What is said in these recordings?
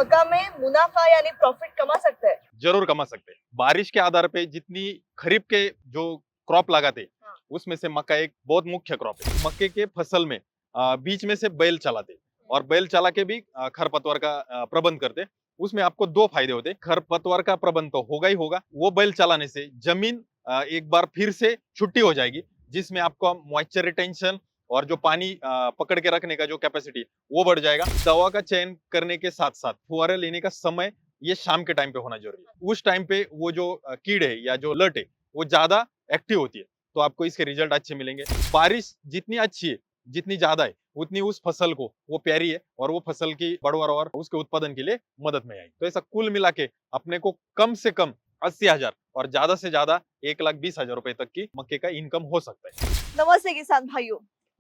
मक्का में मुनाफा यानी प्रॉफिट कमा सकते हैं? जरूर कमा सकते हैं। बारिश के आधार पे जितनी खरीफ के जो क्रॉप लगाते हाँ। उसमें से मक्का एक बहुत मुख्य क्रॉप है। मक्के के फसल में बीच में से बैल चलाते और बैल चला के भी खरपतवार का प्रबंध करते। उसमें आपको दो फायदे होते। खरपतवार का प्रबंध तो होगा ही होगा, वो बैल चलाने से जमीन एक बार फिर से छुट्टी हो जाएगी, जिसमें आपको मॉइस्चर रिटेंशन और जो पानी पकड़ के रखने का जो कैपेसिटी वो बढ़ जाएगा। दवा का चयन करने के साथ साथ फुहारे लेने का समय ये शाम के टाइम पे होना जरूरी है। उस टाइम पे वो जो कीड़े या जो लट है वो ज्यादा एक्टिव होती है, तो आपको इसके रिजल्ट अच्छे मिलेंगे। बारिश जितनी अच्छी है, जितनी ज्यादा है, उतनी उस फसल को वो प्यारी है और वो फसल की बढ़वार और उसके उत्पादन के लिए मदद में आएगी। तो ऐसा कुल मिला के अपने को कम से कम 80,000 और ज्यादा से ज्यादा 1,20,000 रुपए तक की मक्के का इनकम हो सकता है। नमस्ते किसान भाइयों।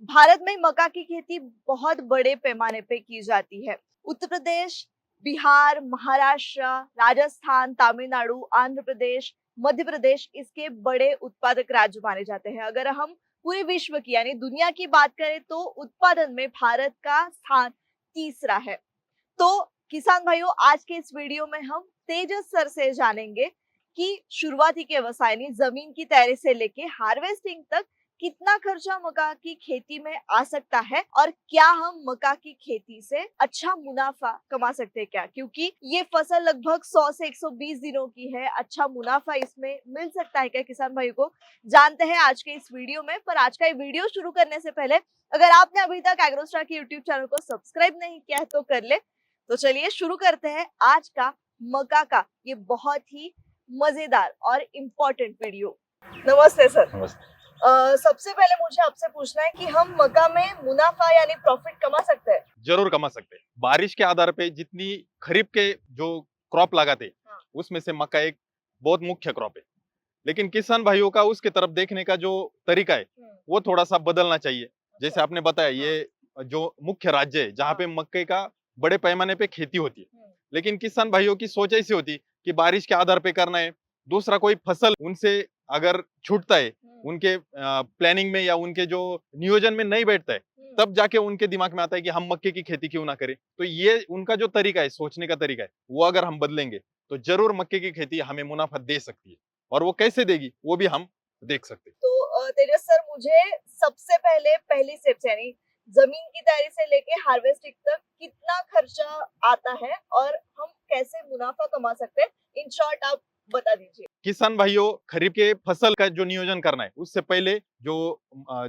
भारत में मक्का की खेती बहुत बड़े पैमाने पे की जाती है। उत्तर प्रदेश, बिहार, महाराष्ट्र, राजस्थान, तमिलनाडु, आंध्र प्रदेश, मध्य प्रदेश इसके बड़े उत्पादक राज्य माने जाते हैं। अगर हम पूरे विश्व की यानी दुनिया की बात करें तो उत्पादन में भारत का स्थान तीसरा है। तो किसान भाइयों, आज के इस वीडियो में हम तेजस सर से जानेंगे कि शुरुआती के व्यवसाय यानी जमीन की तैयारी से लेके हार्वेस्टिंग तक कितना खर्चा मक्का की खेती में आ सकता है और क्या हम मक्का की खेती से अच्छा मुनाफा कमा सकते हैं क्या, क्योंकि ये फसल लगभग 100 से 120 दिनों की है। अच्छा मुनाफा इसमें मिल सकता है क्या किसान भाइयों को, जानते हैं आज के इस वीडियो में। पर आज का ये वीडियो शुरू करने से पहले अगर आपने अभी तक एग्रोस्टार के यूट्यूब चैनल को सब्सक्राइब नहीं किया है तो कर ले। तो चलिए शुरू करते हैं आज का मक्का का ये बहुत ही मजेदार और इम्पोर्टेंट वीडियो। नमस्ते सर। नमस्ते। सबसे पहले मुझे आपसे पूछना है कि हम मक्का में मुनाफा यानी प्रॉफिट कमा सकते हैं? जरूर कमा सकते हैं। बारिश के आधार पे जितनी खरीफ के जो क्रॉप लगाते हाँ। उसमें से मक्का एक बहुत मुख्य क्रॉप है। लेकिन किसान भाइयों का उसके तरफ देखने का जो तरीका है वो थोड़ा सा बदलना चाहिए। जैसे आपने बताया, ये जो मुख्य राज्य है जहाँ पे मक्के का बड़े पैमाने पे खेती होती है, लेकिन किसान भाइयों की सोच ऐसी होती कि बारिश के आधार पे करना है, दूसरा कोई फसल उनसे अगर छूटता है, उनके प्लानिंग में या उनके जो नियोजन में नहीं बैठता है, तब जाके उनके दिमाग में आता है कि हम मक्के की खेती क्यों ना करें। तो ये उनका जो तरीका है, सोचने का तरीका है, वो अगर हम बदलेंगे तो जरूर मक्के की खेती हमें मुनाफा दे सकती है। और वो कैसे देगी वो भी हम देख सकते हैं। तो तेजस सर, मुझे सबसे पहले पहली स्टेप्स यानी जमीन की तैयारी से लेके हार्वेस्टिंग तक कितना खर्चा आता है और हम कैसे मुनाफा कमा सकते हैं, इन शॉर्ट आप बता दीजिए। किसान भाइयों, खरीफ के फसल का जो नियोजन करना है उससे पहले जो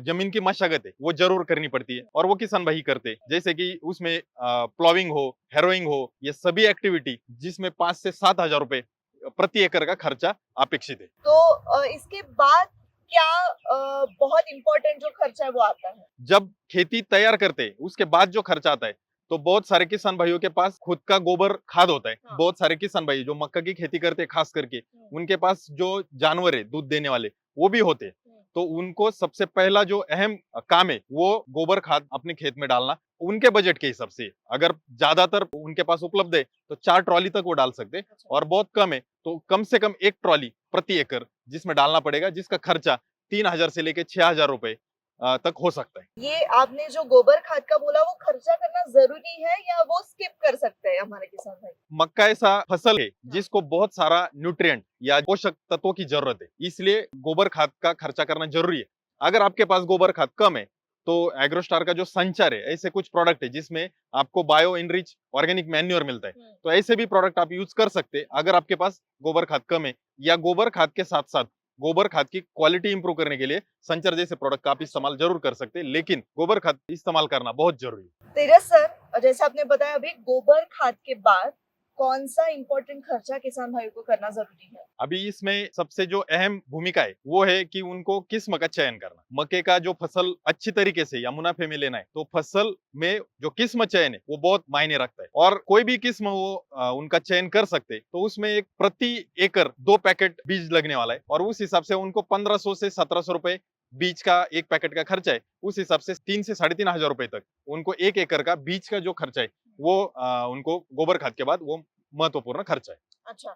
जमीन की मशागत है वो जरूर करनी पड़ती है और वो किसान भाई करते हैं। जैसे कि उसमें प्लॉविंग हो, हैरोइंग हो, ये सभी एक्टिविटी जिसमें 5 से 7 हजार रुपए प्रति एकड़ का खर्चा अपेक्षित है। तो इसके बाद क्या बहुत इंपॉर्टेंट जो खर्चा है वो आता है? जब खेती तैयार करते हैं उसके बाद जो खर्चा आता है, तो बहुत सारे किसान भाइयों के पास खुद का गोबर खाद होता है। हाँ। बहुत सारे किसान भाई जो मक्का की खेती करते हैं खास करके, उनके पास जो जानवर है दूध देने वाले वो भी होते हैं। तो उनको सबसे पहला जो अहम काम है वो गोबर खाद अपने खेत में डालना। उनके बजट के हिसाब से अगर ज्यादातर उनके पास उपलब्ध है तो 4 ट्रॉली तक वो डाल सकते हैं, और बहुत कम है तो कम से कम 1 ट्रॉली प्रति एकड़ जिसमें डालना पड़ेगा, जिसका खर्चा 3,000 से लेके 6,000 रुपए तक हो सकता है। ये आपने जो गोबर खाद का बोला वो खर्चा करना जरूरी है या वो स्किप कर सकते हैं हमारे किसान भाई? मक्का ऐसा फसल है जिसको बहुत सारा न्यूट्रिएंट या पोषक तत्वों की जरूरत है, इसलिए गोबर खाद का खर्चा करना जरूरी है। अगर आपके पास गोबर खाद कम है तो एग्रोस्टार का जो संचार है, ऐसे कुछ प्रोडक्ट है जिसमें आपको बायो इनरिच ऑर्गेनिक मैन्योर मिलता है, तो ऐसे भी प्रोडक्ट आप यूज कर सकते हैं अगर आपके पास गोबर खाद कम है। या गोबर खाद के साथ साथ गोबर खाद की क्वालिटी इंप्रूव करने के लिए संचार जैसे प्रोडक्ट का आप इस्तेमाल जरूर कर सकते हैं, लेकिन गोबर खाद इस्तेमाल करना बहुत जरूरी है। तेजस सर, जैसे आपने बताया अभी गोबर खाद के बाद कौन सा इम्पोर्टेंट खर्चा किसान भाइयों को करना जरूरी है? अभी इसमें सबसे जो अहम भूमिका है वो है कि उनको किस्म का चयन करना। मक्के का जो फसल अच्छी तरीके से या मुनाफे में लेना है तो फसल में जो किस्म चयन है वो बहुत मायने रखता है, और कोई भी किस्म वो उनका चयन कर सकते हैं। तो उसमें एक प्रति एकड़ 2 पैकेट बीज लगने वाला है, और उस हिसाब से उनको 1,500 से 1,700 रुपए बीज का एक पैकेट का खर्चा है। उस हिसाब से 3 से 3,500 रुपए तक उनको 1 एकड़ का बीज का जो खर्चा है वो उनको गोबर खाद के बाद वो महत्वपूर्ण खर्चा है। अच्छा,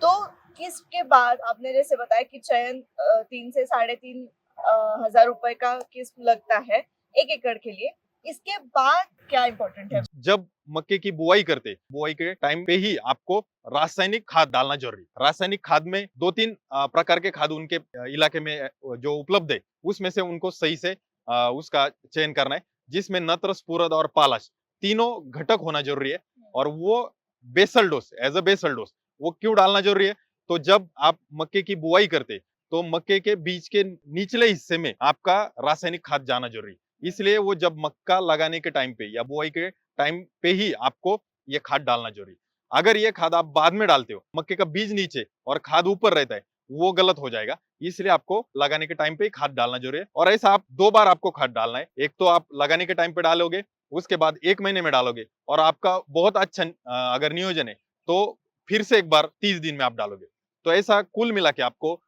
तो किसके बाद आपने जैसे बताया कि चयन 3 से 3,500 हजार रुपए का किस्म लगता है 1 एकड़ के लिए, इसके बाद क्या इम्पोर्टेंट है? जब मक्के की बुआई के टाइम पे ही आपको रासायनिक खाद डालना जरूरी है। रासायनिक खाद में 2-3 प्रकार के खाद उनके इलाके में जो उपलब्ध है उसमें से उनको सही से उसका चयन करना है, जिसमें नत्र, स्फुरद और पालश तीनों घटक होना जरूरी है। और वो basal dose, as a basal dose वो क्यों डालना जरूरी है? तो जब आप मक्के की बुआई करते तो मक्के के बीज के निचले हिस्से में आपका रासायनिक खाद जाना जरूरी है। इसलिए वो जब मक्का लगाने के टाइम पे या बुआई के टाइम पे ही आपको ये खाद डालना जरूरी है। अगर ये खाद आप बाद में डालते हो, मक्के का बीज नीचे और खाद ऊपर रहता है, वो गलत हो जाएगा। इसलिए आपको लगाने के टाइम पे ही खाद डालना जरूरी है। और ऐसा आप 2 बार आपको खाद डालना है। एक तो आप लगाने के टाइम पे डालोगे, उसके बाद 1 महीने में डालोगे, और आपका बहुत अच्छा अगर नियोजन है तो फिर से एक बार 30 दिन में आप डालोगे। तो ऐसा कुल मिला के आपको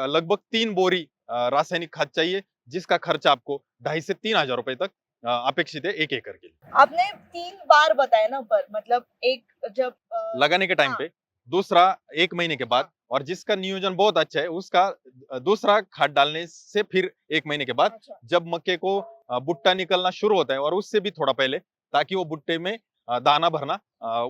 लगभग 3 बोरी रासायनिक खाद चाहिए, जिसका खर्चा आपको 2,500 से 3,000 रुपए तक अपेक्षित है 1 एकड़ के लिए। आपने 3 बार बताया ना, पर मतलब एक जब लगाने के टाइम हाँ, पे, दूसरा 1 महीने के बाद, हाँ, और जिसका नियोजन बहुत अच्छा है उसका दूसरा खाद डालने से फिर 1 महीने के बाद, अच्छा, जब मक्के को भुट्टा निकलना शुरू होता है और उससे भी थोड़ा पहले, ताकि वो भुट्टे में दाना भरना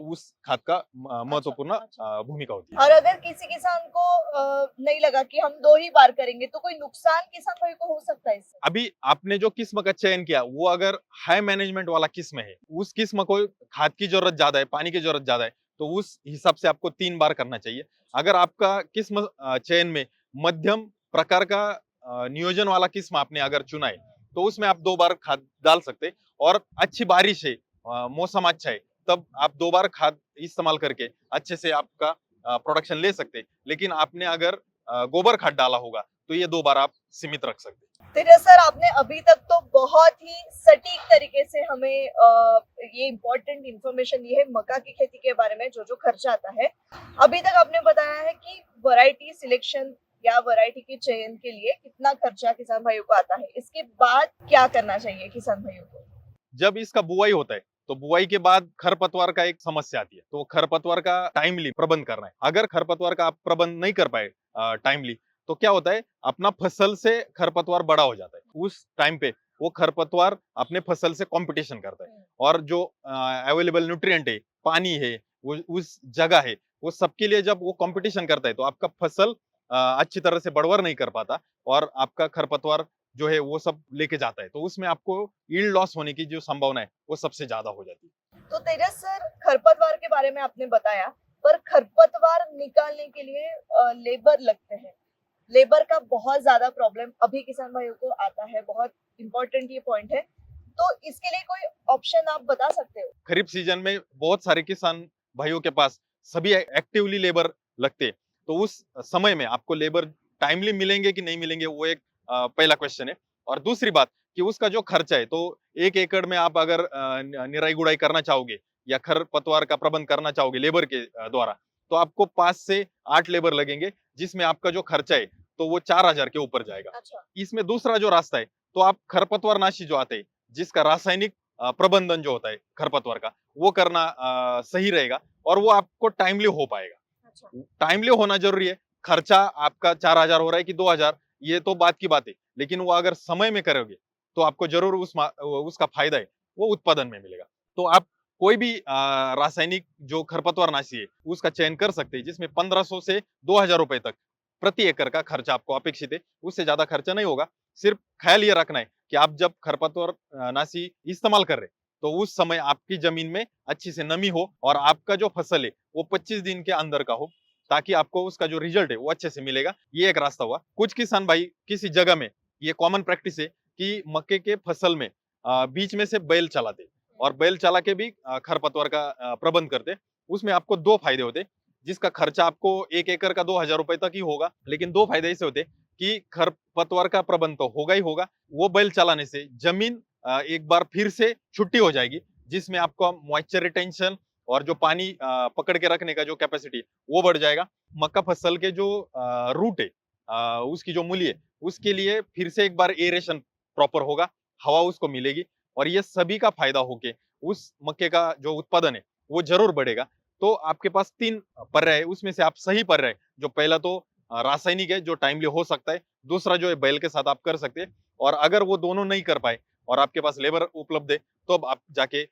उस खाद का अच्छा, महत्वपूर्ण अच्छा। भूमिका होती है। और अगर किसी किसान को नहीं लगा कि हम 2 ही बार करेंगे, तो कोई नुकसान किसान भाई को हो सकता है इससे? अभी आपने जो किस्म का चयन किया वो अगर हाई मैनेजमेंट वाला किस्म है, उस किस्म को खाद की जरूरत ज्यादा है, पानी की जरूरत ज्यादा है, तो उस हिसाब से आपको 3 बार करना चाहिए। अगर आपका किस्म चयन में मध्यम प्रकार का नियोजन वाला किस्म आपने अगर चुना है, तो उसमें आप 2 बार खाद डाल सकते हैं। और अच्छी बारिश है, मौसम अच्छा है, तब आप 2 बार खाद इस्तेमाल करके अच्छे से आपका प्रोडक्शन ले सकते हैं। लेकिन आपने अगर गोबर खाद डाला होगा तो ये 2 बार आप सीमित रख सकते हैं। तेजस सर, आपने अभी तक तो बहुत ही सटीक तरीके से हमें ये इम्पोर्टेंट इंफॉर्मेशन दी है मक्का की खेती के बारे में, जो जो खर्चा आता है। अभी तक आपने बताया है कि वैरायटी सिलेक्शन या वैरायटी के चयन के लिए कितना खर्चा किसान भाइयों को आता है। इसके बाद क्या करना चाहिए किसान भाइयों को? जब इसका बुआई होता है तो बुआई के बाद खरपतवार का एक समस्या आती है, तो खरपतवार का टाइमली प्रबंध करना है। अगर खरपतवार का आप प्रबंध नहीं कर पाए टाइमली, तो क्या होता है, अपना फसल से खरपतवार बड़ा हो जाता है। उस टाइम पे वो खरपतवार अपने फसल से कंपटीशन करता है, और जो अवेलेबल न्यूट्रिएंट है, पानी है, वो उस जगह है, वो सबके लिए जब वो कंपटीशन करता है तो आपका फसल अच्छी तरह से बढ़वर नहीं कर पाता, और आपका खरपतवार जो है वो सब लेके जाता है, तो उसमें आपको यील्ड लॉस होने की जो संभावना है वो सबसे ज्यादा हो जाती है। तो तेजस सर, खरपतवार के बारे में आपने बताया, पर खरपतवार निकालने के लिए लेबर लगते हैं। लेबर का बहुत ज्यादा प्रॉब्लम अभी किसान भाइयों को आता है। बहुत इंपॉर्टेंट ये पॉइंट है। तो इसके लिए कोई ऑप्शन आप बता सकते हो? खरीफ सीजन में बहुत सारे किसान भाइयों के पास सभी एक्टिवली लेबर लगते हैं, तो उस समय में आपको लेबर टाइमली मिलेंगे कि नहीं मिलेंगे, वो एक पहला क्वेश्चन है। और दूसरी बात कि उसका जो खर्चा है, तो 1 एकड़ में आप अगर निराई गुड़ाई करना चाहोगे या खरपतवार का प्रबंध करना चाहोगे लेबर के द्वारा, तो आपको 5 से 8 लेबर लगेंगे, जिसमें आपका जो खर्चा है तो वो 4,000 के ऊपर जाएगा। अच्छा, इसमें दूसरा जो रास्ता है, तो आप खरपतवार नाशी जो आते हैं, जिसका रासायनिक प्रबंधन जो होता है खरपतवार का, वो करना सही रहेगा, और वो आपको टाइमली हो पाएगा। अच्छा, टाइमली होना जरूरी है। खर्चा आपका 4,000 हो रहा है कि 2,000, ये तो बात की बात है, लेकिन वो अगर समय में करोगे तो आपको जरूर उसका फायदा है वो उत्पादन में मिलेगा। तो आप कोई भी रासायनिक जो खरपतवार नाशी है उसका चयन कर सकते हैं, जिसमें 1,500 से 2,000 रुपए तक प्रति एकड़ का खर्चा आपको अपेक्षित है। उससे ज्यादा खर्चा नहीं होगा। सिर्फ ख्याल ये रखना है कि आप जब खरपतवार नाशी इस्तेमाल कर रहे हैं, तो उस समय आपकी जमीन में अच्छी से नमी हो, और आपका जो फसल है वो 25 दिन के अंदर का हो, ताकि आपको उसका जो रिजल्ट है वो अच्छे से मिलेगा। ये एक रास्ता हुआ। कुछ किसान भाई किसी जगह में, ये कॉमन प्रैक्टिस है कि मक्के के फसल में बीच में से बैल चलाते, और बैल चला के भी खरपतवार का प्रबंध करते। उसमें आपको 2 फायदे होते, जिसका खर्चा आपको 1 एकड़ का 2,000 रुपए तक ही होगा, लेकिन 2 फायदे ऐसे होते कि खरपतवार का प्रबंध तो होगा ही होगा, वो बैल चलाने से जमीन एक बार फिर से छुट्टी हो जाएगी, जिसमें आपका मॉइस्चर रिटेंशन और जो पानी पकड़ के रखने का जो कैपेसिटी है वो बढ़ जाएगा। मक्का फसल के जो रूट है, उसकी जो मूली है, उसके लिए फिर से एक बार एरेशन प्रॉपर होगा, हवा उसको मिलेगी, और ये सभी का फायदा होके उस मक्के का जो उत्पादन है वो जरूर बढ़ेगा। तो आपके पास 3 पर्याय है, उसमें से आप सही पर्याय, जो पहला तो रासायनिक है जो टाइमली हो सकता है, दूसरा जो है बैल के साथ आप कर सकते हैं, और अगर वो दोनों नहीं कर पाए और आपके पास लेबर उपलब्ध है, तो अब आप जाके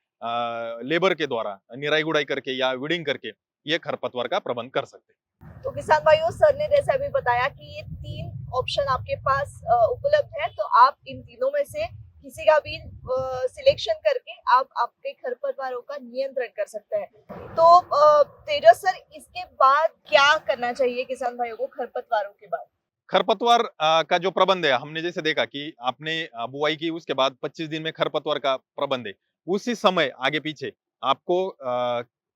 लेबर के द्वारा निराई गुड़ाई करके या वीडिंग करके ये खरपतवार का प्रबंध कर सकते हैं। तो किसान भाइयों, सर ने जैसे अभी बताया कि ये 3 ऑप्शन आपके पास उपलब्ध है, तो आप इन तीनों में से किसी का भी सिलेक्शन करके आप आपके खरपतवारों का नियंत्रण कर सकते हैं। तो तेजस सर, इसके बाद क्या करना चाहिए किसान भाइयों को खरपतवारों के बाद? खरपतवार का जो प्रबंध है, हमने जैसे देखा कि आपने बुआई की, उसके बाद 25 दिन में खरपतवार का प्रबंध है। उसी समय आगे पीछे आपको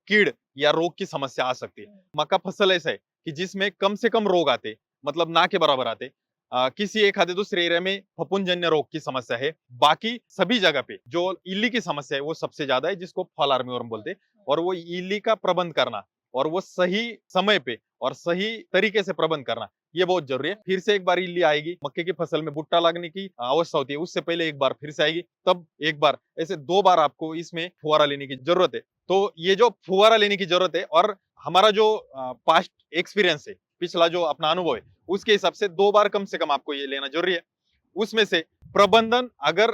कीड़ या रोग की समस्या आ सकती है। मक्का फसल ऐसा है कि जिसमें कम से कम रोग आते, मतलब ना के बराबर आते। किसी एक आधे दूसरे एरिया में फफूंदजन्य रोग की समस्या है, बाकी सभी जगह पे जो इल्ली की समस्या है वो सबसे ज्यादा है, जिसको फॉल आर्मीवर्म बोलते हैं। और वो इल्ली का प्रबंध करना और वो सही समय पे और सही तरीके से प्रबंध करना, ये बहुत जरूरी है। फिर से एक बार इल्ली आएगी, मक्के की फसल में भुट्टा लगने की अवस्था होती है, उससे पहले एक बार फिर से आएगी, तब एक बार, ऐसे 2 बार आपको इसमें फुहारा लेने की जरूरत है। तो ये जो फुहारा लेने की जरूरत है, और हमारा जो पास्ट एक्सपीरियंस है, पिछला जो अपना अनुभव है, उसके हिसाब से 2 बार कम से कम आपको ये लेना जरूरी है। उसमें से प्रबंधन अगर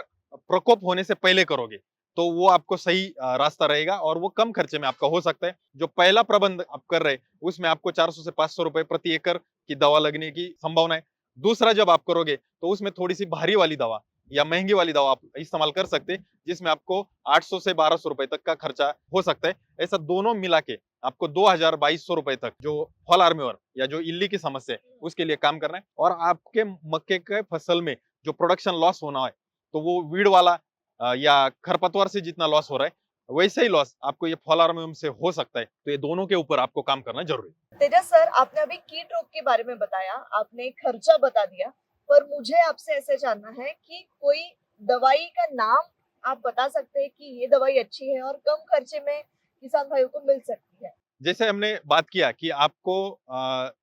प्रकोप होने से पहले करोगे तो वो आपको सही रास्ता रहेगा और वो कम खर्चे में आपका हो सकता है। जो पहला प्रबंध आप कर रहे हैं उसमें आपको 400 से 500 रुपए प्रति एकड़ की दवा लगने की संभावना है। दूसरा जब आप करोगे तो उसमें थोड़ी सी भारी वाली दवा या महंगी वाली दवा आप इस्तेमाल कर सकते हैं, जिसमें आपको 800 से 1200 रुपए तक का खर्चा हो सकता है। ऐसा दोनों मिला के आपको 2000-2200 रुपए तक जो फॉल आर्मीवर्म या जो इल्ली की समस्या है उसके लिए काम करना है। और आपके मक्के के फसल में जो प्रोडक्शन लॉस होना है, तो वो वीड वाला या खरपतवार से जितना लॉस हो रहा है वैसे ही लॉस आपको ये फॉल आर्मीवर्म से हो सकता है। तो ये दोनों के ऊपर आपको काम करना जरूरी है। तेजस सर, आपने अभी कीट रोग के बारे में बताया, आपने खर्चा बता दिया, पर मुझे आपसे ऐसे जानना है कि कोई दवाई का नाम आप बता सकते हैं कि ये दवाई अच्छी है और कम खर्चे में किसान भाइयों को मिल सकती है? जैसे हमने बात किया कि आपको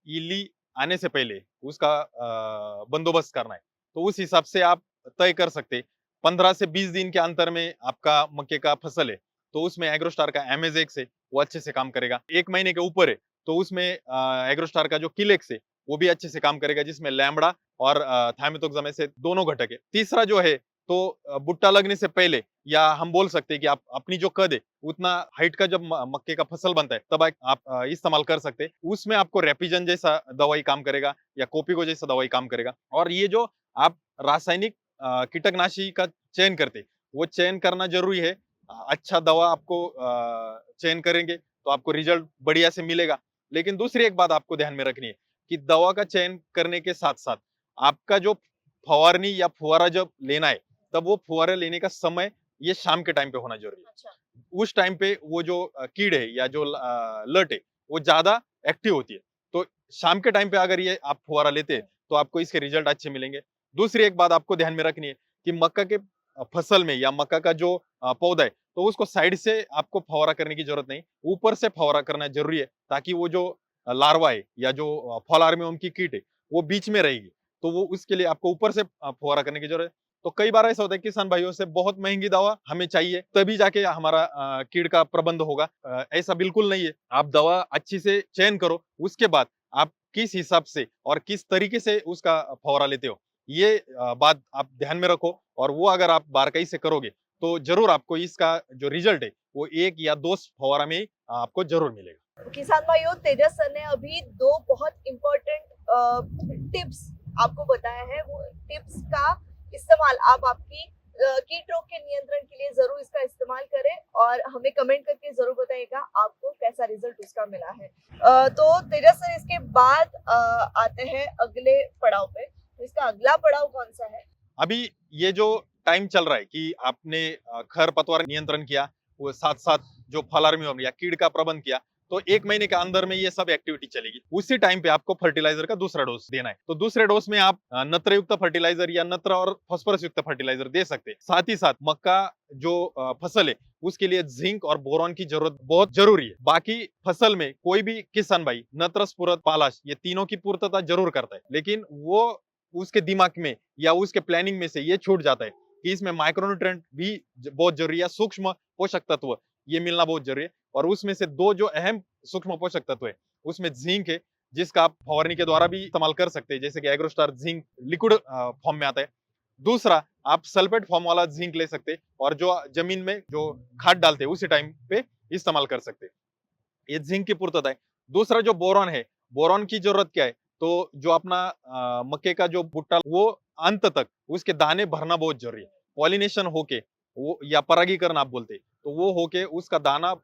इल्ली आने से पहले उसका बंदोबस्त करना है, तो उस हिसाब से आप तय कर सकते 15 से 20 दिन के अंतर में आपका मक्के का फसल है, तो उसमें एग्रोस्टार का एमेजेक्स है वो अच्छे से काम करेगा। 1 महीने के ऊपर है तो उसमें एग्रोस्टार का जो किलेक्स है वो भी अच्छे से काम करेगा, जिसमें लैम्बडा और थाइमेथोक्साम ऐसे दोनों घटक है। तीसरा जो है तो भुट्टा लगने से पहले, या हम बोल सकते हैं कि आप अपनी जो कद है उतना हाइट का जब मक्के का फसल बनता है तब आप इस्तेमाल कर सकते हैं। उसमें आपको रेपिजन जैसा दवाई काम करेगा या कोपिगो जैसा दवाई काम करेगा। और ये जो आप रासायनिक कीटकनाशी का चयन करते, वो चयन करना जरूरी है। अच्छा दवा आपको चयन करेंगे तो आपको रिजल्ट बढ़िया से मिलेगा। लेकिन दूसरी एक बात आपको ध्यान में रखनी है कि दवा का चयन करने के साथ साथ आपका जो फवारनी या फुहारा जब लेना है, तब वो फुहारे लेने का समय ये शाम के टाइम पे होना जरूरी है। अच्छा। उस टाइम पे वो जो कीड़ है या जो लट है वो ज्यादा एक्टिव होती है। तो शाम के टाइम पे अगर ये आप फुहारा लेते हैं तो आपको इसके रिजल्ट अच्छे मिलेंगे। दूसरी एक बात आपको ध्यान में रखनी है कि मक्का के फसल में या मक्का का जो पौधा है, तो उसको साइड से आपको फवारा करने की जरूरत नहीं, ऊपर से फवारा करना जरूरी है, ताकि वो जो लार्वा है या जो फॉल आर्मीवर्म की कीट है वो बीच में रहेगी। तो वो उसके लिए आपको ऊपर से फुहारा करने की जरूरत है। तो कई बार ऐसा होता है किसान भाइयों से बहुत महंगी दवा हमें चाहिए तभी जाके हमारा कीड़ का प्रबंध होगा। ऐसा बिल्कुल नहीं है। आप दवा अच्छी से चयन करो, उसके बाद आप किस हिसाब से और किस तरीके से उसका फवारा लेते हो, ये बात आप ध्यान में रखो। और वो अगर आप बारकाई से करोगे तो जरूर आपको इसका जो रिजल्ट है वो 1 या 2 फवारा में ही आपको जरूर मिलेगा। किसान भाइयों, तेजस सर ने अभी 2 बहुत इम्पोर्टेंट टिप्स आपको बताया है। वो टिप्स का इस्तेमाल आप आपकी कीट रोग के नियंत्रण के लिए जरूर इसका इस्तेमाल करें और हमें कमेंट करके जरूर बताइएगा आपको कैसा रिजल्ट उसका मिला है। तो तेजस सर, इसके बाद आते हैं अगले पड़ाव पे। तो इसका अगला पड़ाव कौन सा है? अभी ये जो टाइम चल रहा है कि आपने खरपतवार नियंत्रण किया, वो साथ साथ जो फल आर्मीवर्म या कीड़ का प्रबंध किया, तो 1 महीने के अंदर में ये सब एक्टिविटी चलेगी। उसी टाइम पे आपको फर्टिलाइजर का दूसरा डोज देना है। तो दूसरे डोज में आप नत्र युक्त फर्टिलाइजर या नत्र और फास्फोरस युक्त फर्टिलाइजर दे सकते हैं। साथ ही साथ मक्का जो फसल है उसके लिए जिंक और बोरॉन की जरूरत बहुत जरूरी है। बाकी फसल में कोई भी किसान भाई नत्र, स्फुरद, पालाश ये तीनों की पूर्तता जरूर करता है, लेकिन वो उसके दिमाग में या उसके प्लानिंग में से ये छूट जाता है कि इसमें माइक्रोन्यूट्रेंट भी बहुत जरूरी है, सूक्ष्म पोषक तत्व ये मिलना बहुत जरूरी है। और उसमें से 2 जो अहम सूक्ष्म पोषक तत्व है उसमें जिंक है, जिसका आप फवारनी के द्वारा भी इस्तेमाल कर सकते हैं, जैसे कि एग्रोस्टार जिंक लिक्विड फॉर्म में आता है। दूसरा, आप सल्फेट फॉर्म वाला जिंक ले सकते हैं और जो जमीन में जो खाद डालते हैं उसी टाइम पे इस्तेमाल कर सकते हैं। ये जिंक की पूर्तता है। दूसरा जो बोरॉन है, बोरॉन की जरूरत क्या है? तो जो अपना मक्के का जो भुट्टा वो अंत तक उसके दाने भरना बहुत जरूरी है। पॉलिनेशन होके वो या परागीकरण आप बोलते हैं, तो वो होके उसका दाना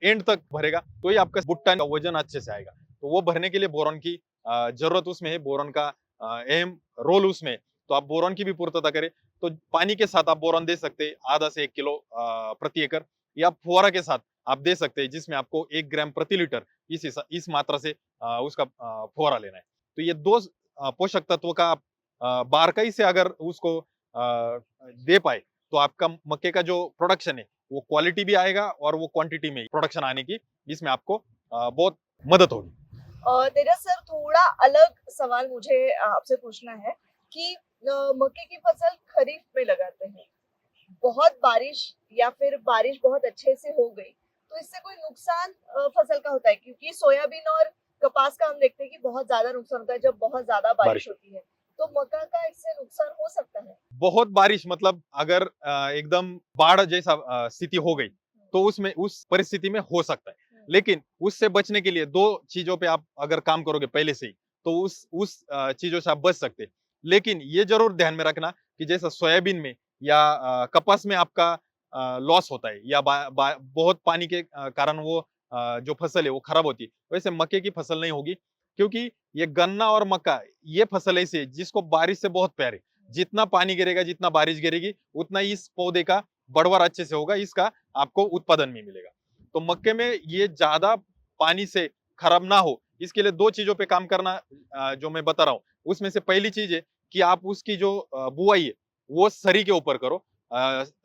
एंड तक भरेगा तो ही आपका भुट्टा का वजन अच्छे से आएगा। तो वो भरने के लिए बोरॉन की जरूरत उसमें है, बोरॉन का अहम रोल उसमें है। तो आप बोरॉन की भी पूर्तता करें तो पानी के साथ आप बोरॉन दे सकते हैं आधा से 1 किलो प्रति एकड़, या फुहारा के साथ आप दे सकते हैं जिसमें आपको 1 ग्राम प्रति लीटर इस मात्रा से उसका फुहारा लेना है। तो ये दो पोषक तत्व का आप बारकाई से अगर उसको दे पाए तो आपका मक्के का जो प्रोडक्शन है वो क्वालिटी भी आएगा और वो क्वांटिटी में प्रोडक्शन आने की इसमें आपको बहुत मदद होगी। तेजा सर, थोड़ा अलग सवाल मुझे आपसे पूछना है कि मक्के की फसल खरीफ में लगाते हैं, बहुत बारिश या फिर बारिश बहुत अच्छे से हो गई तो इससे कोई नुकसान फसल का होता है? क्योंकि सोयाबीन और कपास का हम देखते हैं कि बहुत ज्यादा नुकसान होता है जब बहुत ज्यादा बारिश होती है, तो मक्का का इससे नुकसान हो सकता है? बहुत बारिश मतलब अगर एकदम बाढ़ जैसा स्थिति हो गई तो उसमें उस परिस्थिति में हो सकता है, लेकिन उससे बचने के लिए दो चीजों पे आप अगर काम करोगे पहले से ही तो उस चीजों से आप बच सकते हैं। लेकिन ये जरूर ध्यान में रखना कि जैसा सोयाबीन में या कपास में आपका लॉस होता है या बहुत पानी के कारण वो जो फसल है वो खराब होती है, वैसे मक्के की फसल नहीं होगी। क्योंकि ये गन्ना और मक्का ये फसल ऐसी है जिसको बारिश से बहुत प्यार है। जितना पानी गिरेगा, जितना बारिश गिरेगी, उतना इस पौधे का बढ़वार अच्छे से होगा, इसका आपको उत्पादन भी मिलेगा। तो मक्के में ये ज्यादा पानी से खराब ना हो, इसके लिए दो चीजों पे काम करना जो मैं बता रहा हूँ उसमें से पहली चीज है कि आप उसकी जो बुआई है वो सरी के ऊपर करो,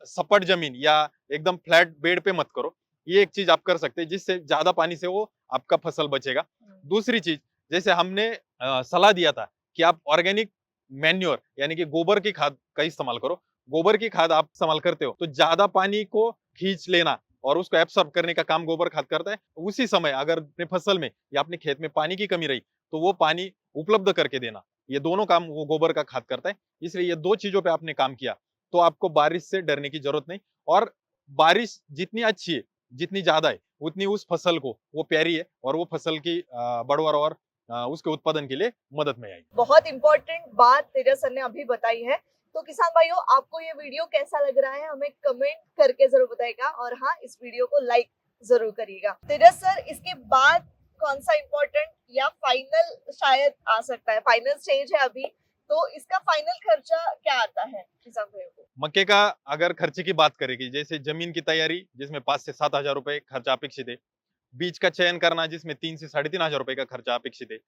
सपाट जमीन या एकदम फ्लैट बेड पे मत करो। ये एक चीज आप कर सकते हैं जिससे ज्यादा पानी से वो आपका फसल बचेगा। दूसरी चीज, जैसे हमने सलाह दिया था कि आप ऑर्गेनिक मैन्योर यानी कि गोबर की खाद का इस्तेमाल करो। गोबर की खाद आप इस्तेमाल करते हो तो ज्यादा पानी को खींच लेना और उसको एब्सॉर्ब करने का काम गोबर खाद करता है। उसी समय अगर अपने फसल में या अपने खेत में पानी की कमी रही तो वो पानी उपलब्ध करके देना, ये दोनों काम वो गोबर का खाद करता है। इसलिए ये दो चीजों पे आपने काम किया तो आपको बारिश से डरने की जरूरत नहीं। और बारिश जितनी अच्छी है, जितनी ज्यादा है, उतनी उस फसल को वो प्यारी है और वो फसल की बढ़वार और उसके उत्पादन के लिए मदद में आएगी। बहुत इंपॉर्टेंट बात तेजा सर ने अभी बताई है। तो किसान भाइयों, आपको ये वीडियो कैसा लग रहा है हमें कमेंट करके जरूर बताइएगा, और हाँ, इस वीडियो को लाइक जरूर करिएगा। तेजा सर, इसके बाद कौन सा इंपॉर्टेंट या फाइनल शायद आ सकता है, फाइनल स्टेज है अभी, तो इसका फाइनल खर्चा क्या आता है किसान भाइयों को? मक्के का अगर खर्चे की बात करेगी, जैसे जमीन की तैयारी जिसमें 5 से 7 हजार रुपए खर्चा अपेक्षित है, बीज का चयन करना जिसमें 3 से 3.5 हजार रुपए का खर्चा अपेक्षित है,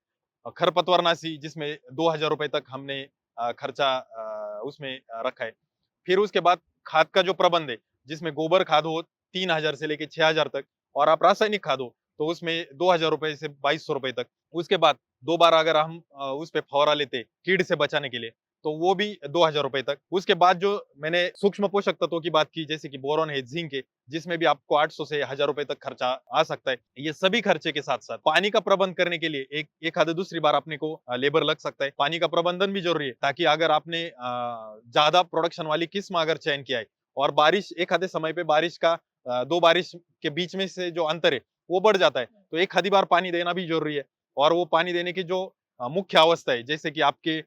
खरपतवारनाशी जिसमें 2 हजार रुपए तक हमने खर्चा उसमें रखा है। फिर उसके बाद खाद का जो प्रबंध है जिसमें गोबर खाद हो 3 हजार से लेके 6 हजार तक, और आप रासायनिक खाद हो तो उसमें 2 हजार रुपए से 2200 रुपए तक। उसके बाद 2 बार अगर हम उस पे फौरा लेते कीड़ से बचाने के लिए तो वो भी 2 हजार रुपए तक। उसके बाद जो मैंने सूक्ष्म पोषक तत्वों की बात की जैसे कि बोरॉन है, जिंक है, जिसमें भी आपको 800 से 1000 रुपए तक खर्चा आ सकता है। ये सभी खर्चे के साथ साथ पानी का प्रबंध करने के लिए एक आधे दूसरी बार अपने को लेबर लग सकता है। पानी का प्रबंधन भी जरूरी है ताकि अगर आपने ज्यादा प्रोडक्शन वाली किस्म अगर चयन किया है और बारिश एक आधे समय पे बारिश का 2 बारिश के बीच में से जो अंतर है वो बढ़ जाता है तो एक आधी बार पानी देना भी जरूरी है। और वो पानी देने की जो मुख्य अवस्था है जैसे कि आपके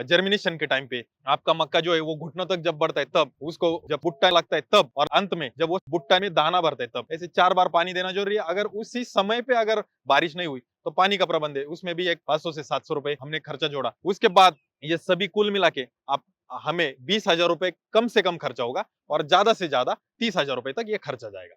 जर्मिनेशन के टाइम पे आपका मक्का जो है वो घुटनों तक जब बढ़ता है तब, उसको जब भुट्टा लगता है तब, और अंत में जब वो भुट्टा में दाना भरता है तब, ऐसे 4 बार पानी देना जरूरी है। अगर उसी समय पे अगर बारिश नहीं हुई तो पानी का प्रबंध है उसमें भी एक 500 से 700 रुपए हमने खर्चा जोड़ा। उसके बाद ये सभी कुल मिला के आप हमें 20 हजार रुपए कम से कम खर्चा होगा और ज्यादा से ज्यादा 30 हजार रुपए तक ये खर्चा जाएगा।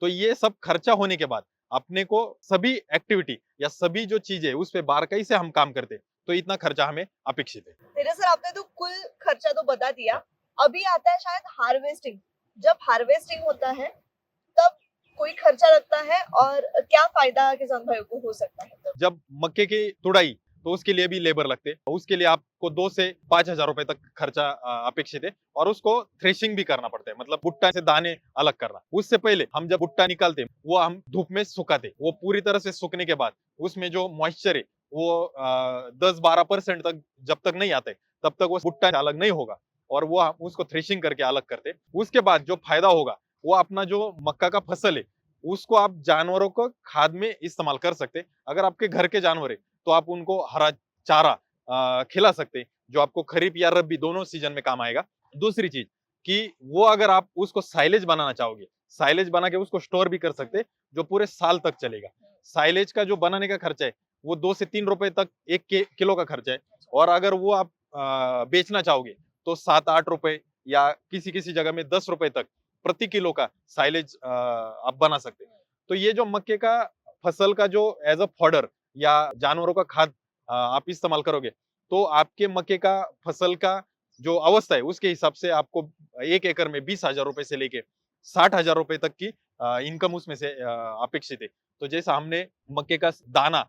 तो ये सब खर्चा होने के बाद अपने को सभी एक्टिविटी या सभी जो चीजें उस पे बारकाई से हम काम करते तो इतना खर्चा हमें अपेक्षित है। तेजा सर, आपने तो कुल खर्चा तो बता दिया, अभी आता है शायद हार्वेस्टिंग। जब हार्वेस्टिंग होता है तब कोई खर्चा लगता है, और क्या फायदा किसान भाइयों को हो सकता है तब? जब मक्के की तुड़ाई तो उसके लिए भी लेबर लगते हैं, उसके लिए आपको 2 से 5 हजार रुपए तक खर्चा अपेक्षित है। और उसको थ्रेशिंग भी करना पड़ता है, मतलब भुट्टा से दाने अलग करना। उससे पहले हम जब भुट्टा निकालते हैं वो हम धूप में सुखाते, वो पूरी तरह से सूखने के बाद उसमें जो मॉइस्चर है वो 10-12% तक जब तक नहीं आते तब तक वो भुट्टा अलग नहीं होगा। और वो हम उसको थ्रेशिंग करके अलग करते। उसके बाद जो फायदा होगा वो अपना जो मक्का का फसल है उसको आप जानवरों को खाद में इस्तेमाल कर सकते। अगर आपके घर के जानवर है तो आप उनको हरा चारा खिला सकते, जो आपको खरीफ या रबी दोनों सीजन में काम आएगा। दूसरी चीज कि वो अगर आप उसको साइलेज बनाना चाहोगे, साइलेज बना के उसको स्टोर भी कर सकते, जो पूरे साल तक चलेगा। साइलेज का जो बनाने का खर्चा है वो 2 से 3 रुपए तक 1 किलो का खर्चा है, और अगर वो आप बेचना चाहोगे तो 7-8 रुपए या किसी किसी जगह में 10 रुपए तक प्रति किलो का साइलेज आप बना सकते हैं। तो ये जो मक्के का फसल का जो एज अ फॉडर या जानवरों का खाद आप इस्तेमाल करोगे तो आपके मक्के का फसल का जो अवस्था है उसके हिसाब से आपको 1 एकड़ में 20,000 रुपए से लेके 60,000 रुपए तक की इनकम उसमें से अपेक्षित है। तो जैसा हमने मक्के का दाना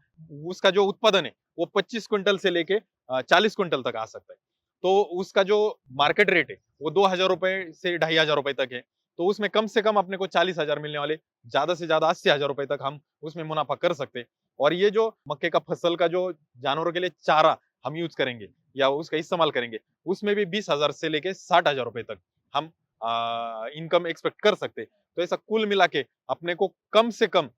उसका जो उत्पादन है वो 25 क्विंटल से लेके 40 क्विंटल तक आ सकता है। तो उसका जो मार्केट रेट है वो 2,000 रुपए से 2,500 रुपए तक है। तो उसमें कम से कम अपने को 40,000 मिलने वाले, ज्यादा से ज्यादा 80,000 रुपए तक हम उसमें मुनाफा कर सकते हैं। और ये जो मक्के का फसल का जो जानवरों के लिए चारा हम यूज करेंगे या उसका इस्तेमाल करेंगे उसमें भी 20,000 से लेके 60,000 रुपए तक हम इनकम एक्सपेक्ट कर सकते हैं। तो ऐसा कुल मिला के अपने को कम से कम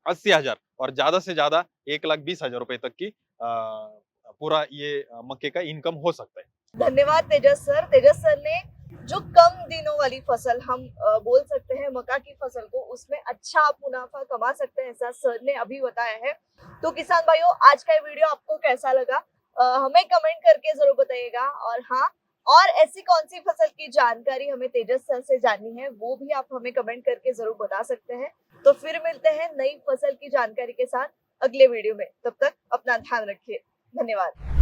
80,000 और ज्यादा से ज्यादा 1,20,000 रुपए तक की पूरा ये मक्के का इनकम हो सकता है। धन्यवाद तेजस सर। तेजस सर ने जो कम दिनों वाली फसल हम बोल सकते हैं मक्का की फसल को, उसमें अच्छा आप मुनाफा कमा सकते हैं ऐसा सर ने अभी बताया है। तो किसान भाइयों, आज का ये वीडियो आपको कैसा लगा हमें कमेंट करके जरूर बताइएगा। और हाँ, और ऐसी कौन सी फसल की जानकारी हमें तेजस सर से जाननी है वो भी आप हमें कमेंट करके जरूर बता सकते हैं। तो फिर मिलते हैं नई फसल की जानकारी के साथ अगले वीडियो में। तब तक अपना ध्यान रखिए। धन्यवाद।